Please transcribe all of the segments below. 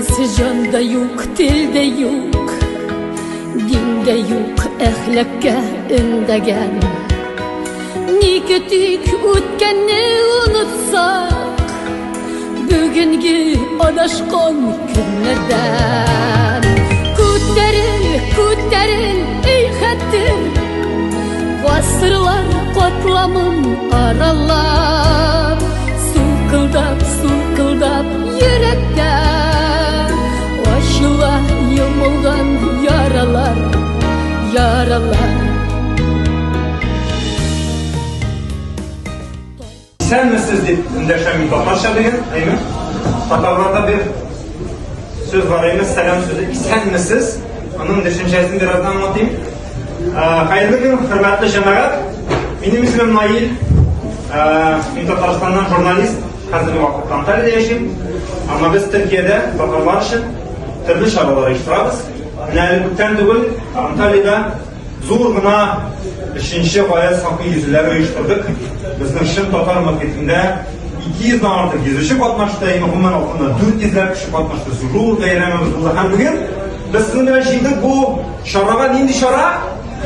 Janda yok, dilde yok, dinde yok, ahlakka indagan. Ne kötük o'tganni unutsak, bugungi adashqon kunlardan. Ko'taril, ko'taril ey xatir, asrlar qatlamim aralab, so'qildab, so'qildab yurakda Aşıla yumulgan yaralar, yaralar. Sen misiniz deyip ündəşəmin baxmaşa deyin, eymi? Tatarlarda bir söz var, eymi? Selam sözü. Sen misiniz? Onun düşüncesini birazdan anlatayım. Hayırlı gün, hürmetli cemaat. Benim ismim Nail. Ben Tataristan'dan jurnalist. Hazırlı vakit Antalya'da yaşayayım. Ama biz Türkiye'de Tatarlar için türlü çabalara iştirakız. Nәлікten түгіл, Antalya'da zor gına 5. Gayet sakı yüzüleri uyuşturduk. Bizden Şın Tatar marketinde 200'den artık yüzüşü katmıştı. Hemen altında 400'ler kişi katmıştı. Zor beyramımız burada hem bugün. Biz sizinle şimdi bu şaraba neydi şara?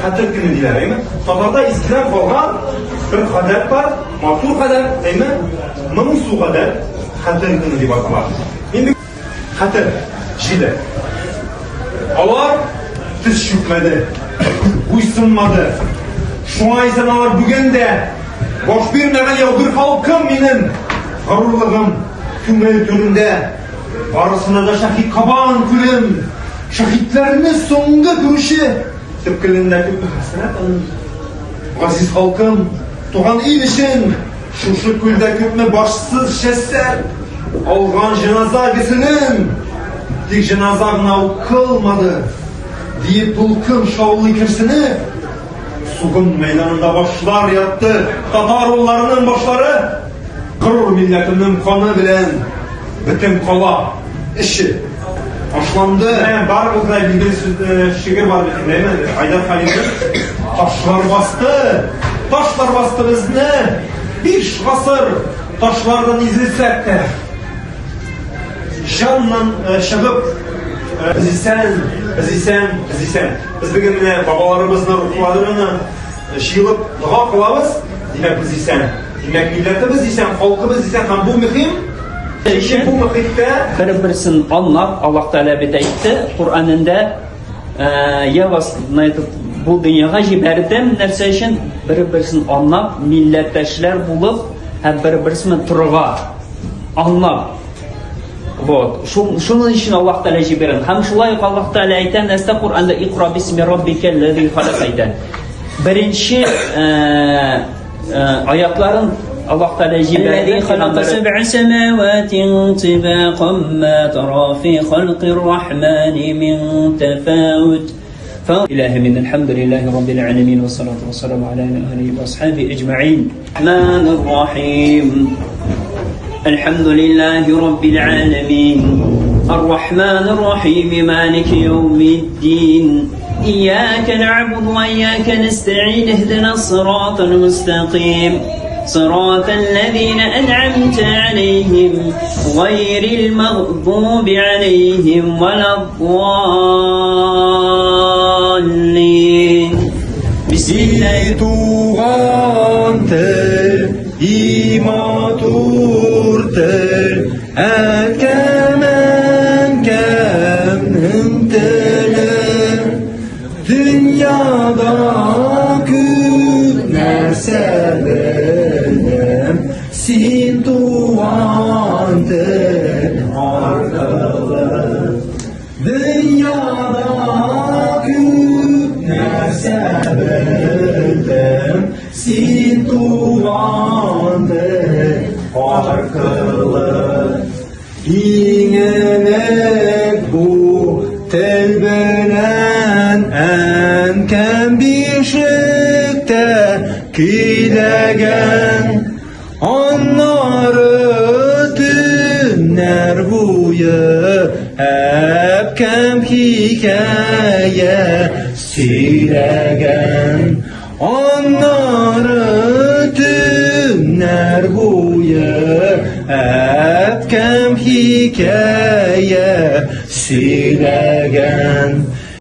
Hatır günü diler, değil mi? Tatarda eskiden kalkan bir kader var, mahtur kader, değil mi? Mımın su kader, hatır günü diye bakılar. Şimdi hatır, jide. Alar tiz çökmedi, uysunmadı. Şuna isen alar bugün de boş bir neğen yağdır halkım benim. Garurluğum küme türünde. Arasına da şahit kaban külüm. Şahitlerimiz sonunda duruşu. Tıpkılındaki bir hasenat alın. Aziz halkım, doğan iyi için şuşu külde küpme başsız şesser. Algan cenaza gizinin. Dik cenazağına kılmadı deyip bulkun şavlı kirsini Sugun meydanında başlar yattı Tataroğullarının başları Gurur milletinin kanı bilen bütün kola işi başlandı. Barımızda bildiğiniz şiir var değil mi? Haydar Halil'in taşlar bastı bizni 5 asır taşlardan izlesek de Canla şabıp biz bugün babalarımızın ruhlarını şiirip dua kılavuz. Demek biz isen, demek milletimiz isen, halkımız isen hem bu mühim. İşte bu mühitte bir-birisini anlap Allah Teala bize aytdı. Kur'an'ında ya bu dünyaya jiberdim nerse için bir-birisini anlap milletteşler bulup hem bir-birisini turga anlap. Şunun için Allah Teala jiberin. Hem şulay Allah Teala ayten neste Kur'an'da İkra bismi rabbikellezî halak ayten. Birinci ayetlerin Allah Teala jiberin. Ellezî halaka seb'a semâvâtin tibâqan mâ terâ fî halqir-rahmâni min tefâvut. İlahi minel hamdülillahi rabbil alemin ve salatu ve selamu ala alihi ve ashabihi ecma'in. Rahmanir-Rahim. الحمد لله رب العالمين الرحمن الرحيم مالك يوم الدين إياك نعبد وإياك نستعين اهدنا الصراط المستقيم صراط الذين أنعمت عليهم غير المغضوب عليهم ولا الضالين بسم الله İmaturdur Erkemen kemnimdeler Dünyada küp nerselerem Sin duandır arkalar Dünyada küp nerselerem Sin duandır arkalar İğnenek bu telbenen en kem bir şekte kilegen Onları dünler buyu hep kem hikaye silegen Onları dünler buyu hep Rətkəm hikayə söyləgən